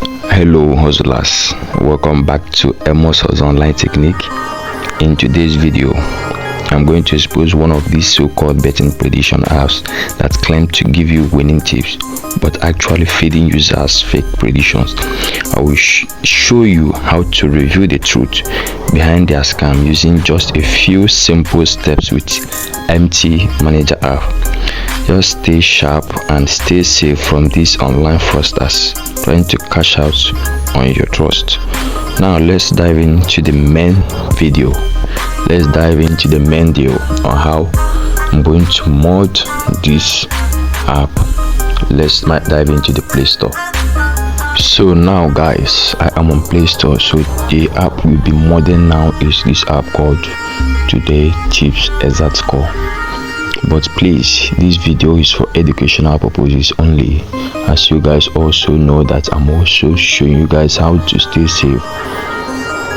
Hello hustlers, welcome back to Amos Hustle Online Technique. In today's video, I'm going to expose one of these so-called betting prediction apps that claim to give you winning tips but actually feeding users fake predictions. I will show you how to reveal the truth behind their scam using just a few simple steps with MT Manager app. Just stay sharp and stay safe from these online fraudsters trying to cash out on your trust. Now let's dive into the main video. Let's dive into the main deal on how I'm going to mod this app. Let's dive into the Play Store. So now guys, I am on Play Store. So the app will be modding now is this app called Today Tips Exact Score. But please, this video is for educational purposes only, as you guys also know that I'm also showing you guys how to stay safe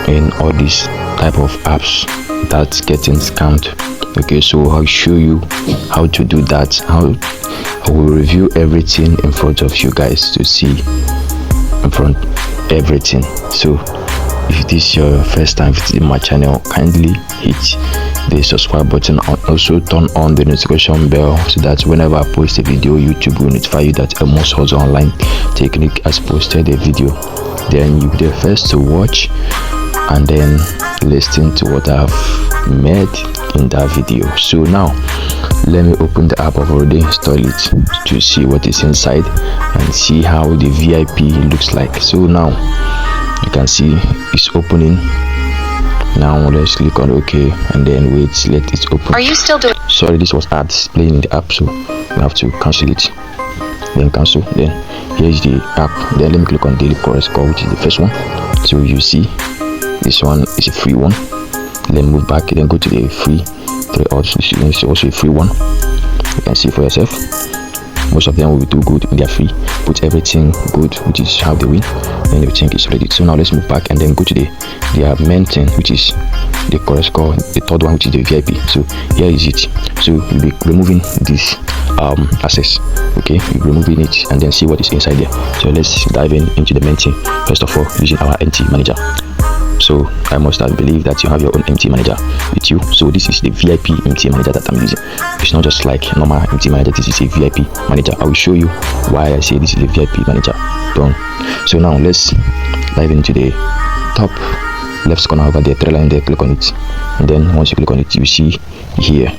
in all these type of apps that's getting scammed. Okay, so I'll show you how to do that. How I will review everything in front of you guys to see in front everything. So if this is your first time visiting my channel, kindly hit the subscribe button and also turn on the notification bell so that whenever I post a video, YouTube will notify you that Amos Hustle Online Technique has posted a video. Then you'll be the first to watch and then listen to what I've made in that video. So now let me open the app. I've already installed it to see what is inside and see how the VIP looks like. So now you can see it's opening. Now let's click on OK and then wait, let it open. Are you still doing? Sorry, this was ads playing in the app, so we have to cancel it. Then cancel. Then here's the app. Then let me click on daily chorus score, which is the first one. So you see this one is a free one. Then move back, then go to the free 3 odds, which is also a free one. You can see for yourself. Most of them will do good when they are free. Put everything good, which is how they win. Then you think it's ready. So now let's move back and then go to the main thing, which is the chorus score, the third one, which is the VIP. So here is it. So you'll be removing this access. Okay, you'll be removing it and then see what is inside there. So let's dive into the main thing. First of all, using our MT Manager. So I must have believed that you have your own MT Manager with you. So this is the VIP MT Manager that I'm using. It's not just like normal MT Manager. This is a VIP manager. I will show you why I say this is a VIP manager. Done. So now let's dive into the top left corner over there, three line there. Click on it, and then once you click on it, you see here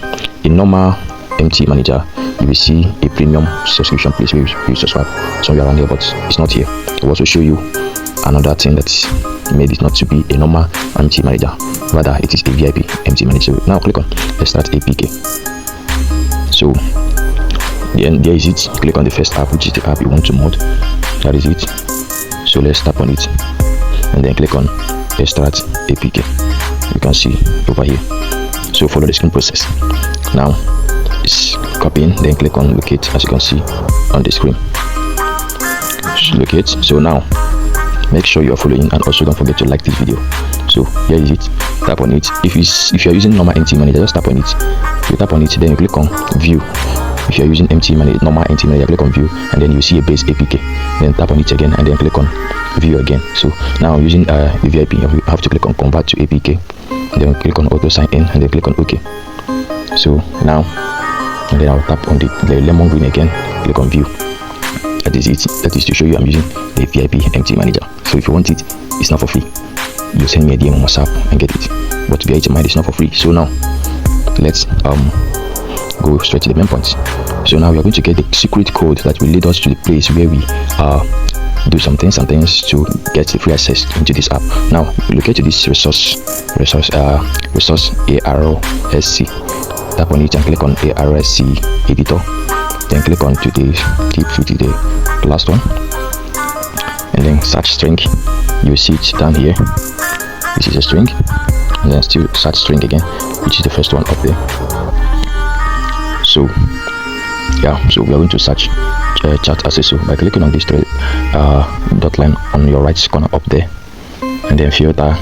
in normal MT Manager you will see a premium subscription place where you subscribe somewhere around here, but it's not here. I will also show you another thing that's made it not to be a normal MT Manager, rather it is a VIP MT Manager. So now click on let's start APK. So then there is it. Click on the first app, which is the app you want to mod. That is it. So let's tap on it and then click on extract APK. You can see over here. So follow the same process. Now it's copying, then click on locate, as you can see on the screen. Locate. So now make sure you are following and also don't forget to like this video. So here is it. Tap on it. If you are using normal MT Manager, just tap on it. You tap on it, then you click on view. If you are using MT Manager, normal MT Manager, click on view and then you see a base APK. Then tap on it again and then click on view again. So now using the VIP, you have to click on convert to APK. Then click on auto sign in and then click on OK. So now and then I'll tap on the lemon green again. Click on view. That is it. That is to show you I'm using the VIP MT Manager. So if you want it, it's not for free. You send me a DM on WhatsApp and get it. But bear in mind, it's not for free. So now let's go straight to the main points. So now we are going to get the secret code that will lead us to the place where we do some things to get the free access into this app. Now locate to this resource ARSC. Tap on it and click on ARSC editor. Then click on to the tips, which is the last one, and then search string. You see it down here. This is a string, and then still search string again, which is the first one up there. So yeah, so we are going to search chat access by clicking on this dot line on your right corner up there, and then filter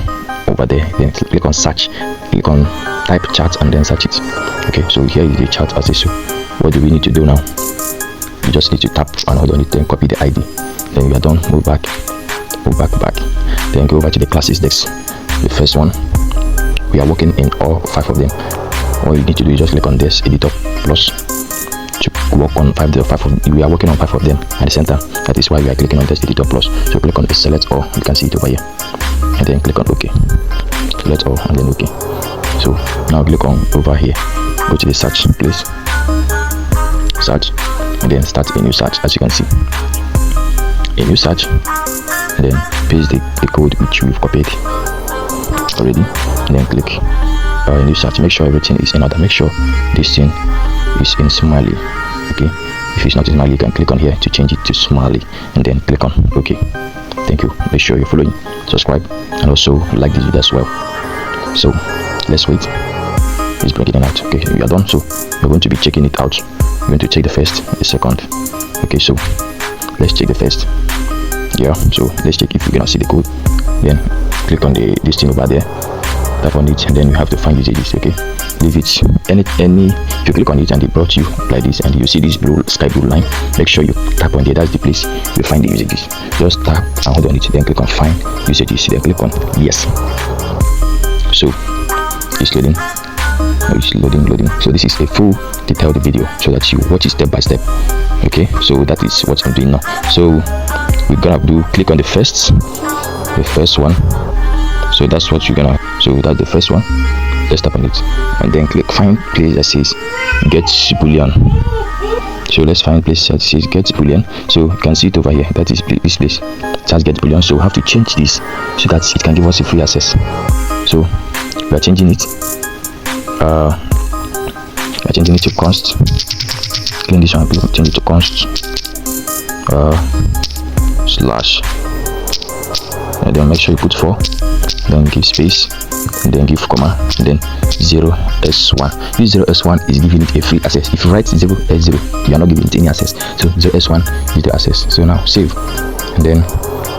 over there. Then click on search, click on type chat and then search it. Okay, so here is the chat access. What do we need to do now? You just need to tap and hold on it, then copy the ID. Then we are done. Move back move back, then go over to the classes desk. The first one, we are working in all 5 of them. All you need to do is just click on this editor plus to work on 5 of we are working on 5 of them at the center. That is why we are clicking on this editor plus. So click on the select all, you can see it over here, and then click on OK. Select all and then OK. So now click on over here, go to the search place, search, and then start a new search. As you can see, a new search, and then paste the code which we've copied already, and then click a new search. Make sure everything is in order. Make sure this thing is in Smiley. Okay, if it's not in Smiley, you can click on here to change it to Smiley, and then click on OK. Thank you. Make sure you're following, subscribe, and also like this video as well. So let's wait. It's bringing it out. Okay, we are done. So we're going to be checking it out. We're going to check the first, the second. Okay, so let's check the first. Yeah, so let's check if you cannot see the code. Then click on this thing over there, tap on it, and then you have to find usages. Okay, leave it any if you click on it and it brought you like this, and you see this sky blue line, make sure you tap on there. That's the place you find the usages. Just tap and hold on it, then click on find usages, then click on yes. So it's loading. It's loading. So this is a full detailed video so that you watch it step by step. Okay, so that is what I'm doing now. So we're gonna click on the first one. So that's what you're gonna, so that's the first one. Let's tap on it and then click find place that says get boolean. So let's find place that says get boolean. So you can see it over here, that is this place, it has get boolean. So we have to change this so that it can give us a free access. So we are changing it to const. Clean this one, change it to const slash, and then make sure you put 4, then give space, and then give comma, and then 0s1. This 0s1 is giving it a free access. If you write 0s0, you are not giving it any access. So 0s1 is the access. So now save, and then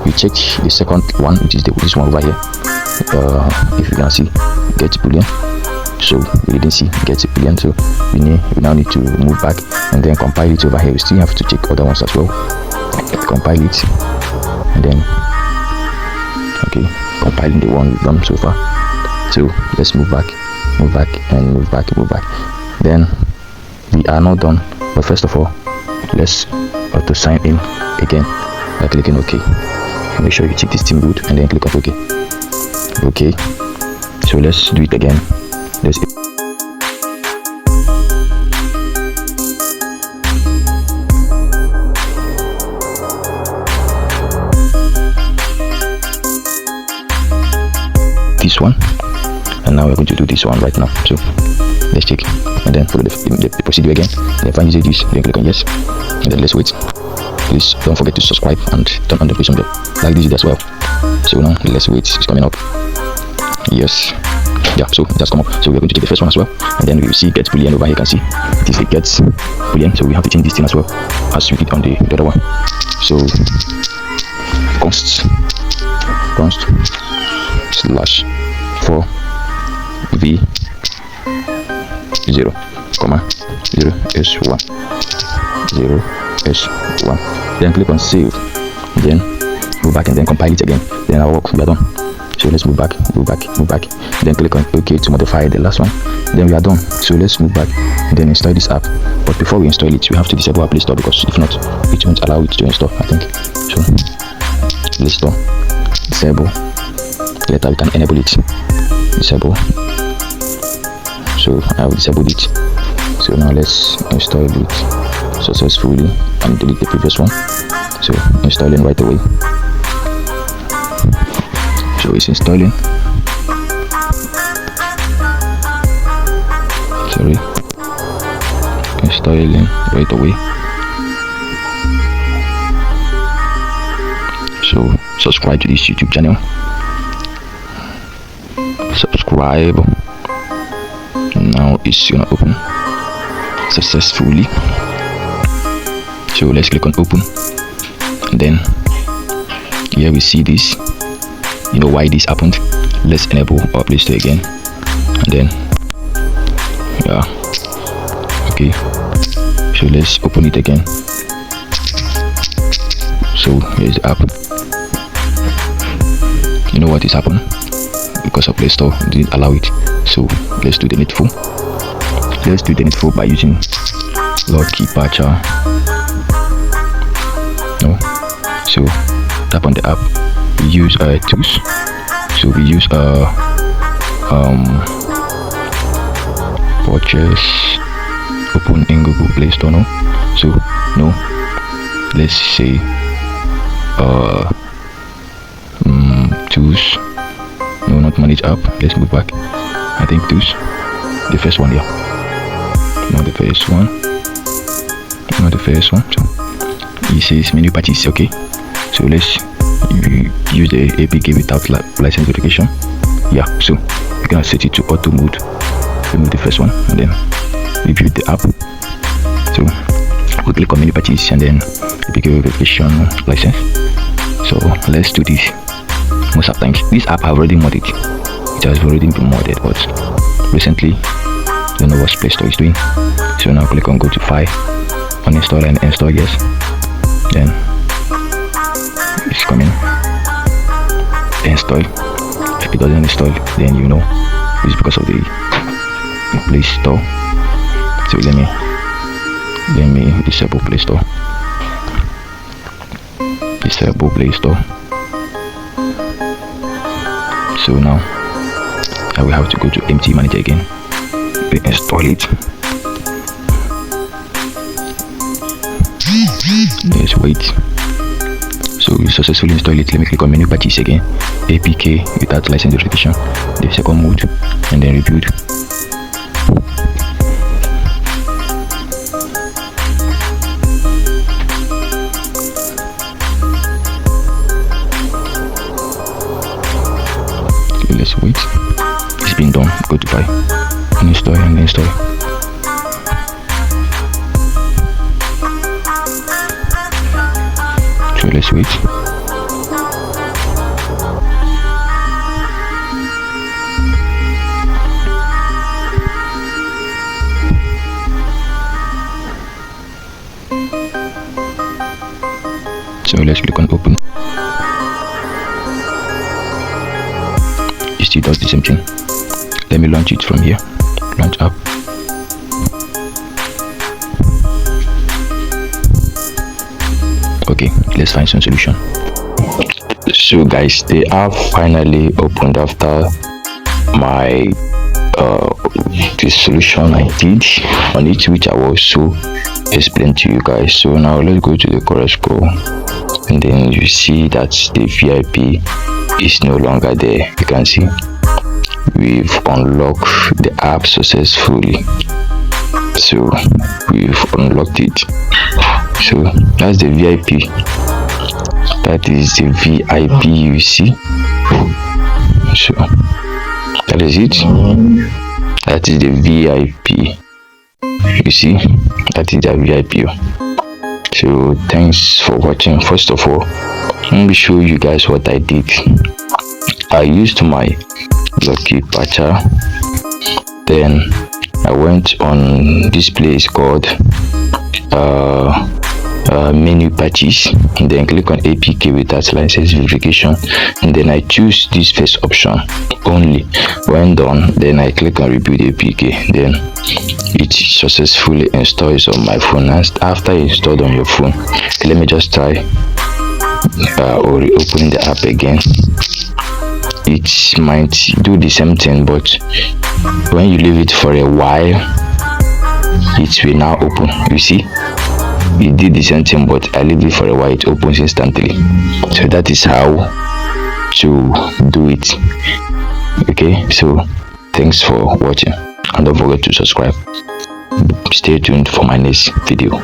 we check the second one, which is this one over here. If you can see get boolean, so we didn't see get boolean, so we now need to move back and then compile it over here. We still have to check other ones as well. Compile it, and then okay, compiling the one we've done so far. So let's move back, and move back. Then we are not done, but first of all, let's auto sign in again by clicking OK. Make sure you check this thing good, and then click on OK. Okay, so let's do it again. This one, and now we're going to do this one right now. So let's check, and then follow the procedure again. Then find this, then click on yes, and then let's wait. Please don't forget to subscribe and turn on the notification bell, like this video as well. So now let's wait, it's coming up. Yes, yeah, so it has come up. So we're going to take the first one as well, and then we will see get boolean over here. You can see it is a get boolean, so we have to change this thing as well as we did on the other one. So const slash 4 v 0 comma 0s1 0s1, then click on save, then move back and then compile it again. Then our work, we are done. So let's move back, then click on OK to modify the last one. Then we are done. So let's move back and then install this app. But before we install it, we have to disable our Play Store, because if not, it won't allow it to install, I think. So Play Store, disable. Later we can enable it. Disable. So I have disabled it. So now let's install it successfully and delete the previous one. So installing right away. So it's installing. Installing right away. So subscribe to this YouTube channel. Subscribe. Now it's gonna open successfully. So let's click on open, and then here we see this. You know why this happened. Let's enable our Play Store again, and then yeah, okay, so let's open it again. So here's the app. You know what is happened? Because of Play Store didn't allow it. So let's do the needful. Let's do the needful by using lucky patcher. No, so tap on the app. We use tools. So we use purchase, open in Google Play Store. No, so no, let's say tools. No, not manage app. Let's move back. I think tools, the first one. Yeah, not the first one, not the first one. So it says menu patches. Okay, so let's use the APK without license verification. Yeah, so you can set it to auto mode. Remove the first one and then review the app. So we click on menu patches and then APK verification license. So let's do this. Most of times this app have already modded. It has already been modded, but recently I don't know what Play Store is doing. So now click on go to file, uninstall and install. Yes, then it's coming. Install. If it doesn't install, then you know it's because of the Play Store. So let me disable Play Store. Disable Play Store. So now I will have to go to empty manager again. Install it. Let's wait. So we successfully install it. Let me click on menu patches again. APK without license verification. The second mode and then rebuild. So let's wait. It's been done. Go to file, uninstall and install. So let's wait. So let's click on open. It still does the same thing. Let me launch it from here. Launch app. Okay, let's find some solution. So guys, the app finally opened after my the solution I did on it, which I will also explain to you guys. So now let's go to the correct score, and then you see that the VIP is no longer there. You can see we've unlocked the app successfully. So we've unlocked it. So that's the VIP. That is the VIP, you see. So that is it. That is the VIP. You see, that is the VIP. So thanks for watching. First of all, let me show you guys what I did. I used my lucky patcher. Then I went on this place called menu patches, and then click on APK without license verification, and then I choose this first option only. When done, then I click on rebuild APK. Then it successfully installs on my phone. And after installed on your phone, let me just try or reopen the app again. It might do the same thing, but when you leave it for a while, it will now open. You see, it did the same thing, but I leave it for a while, it opens instantly. So that is how to do it. Okay, so thanks for watching, and don't forget to subscribe. Stay tuned for my next video.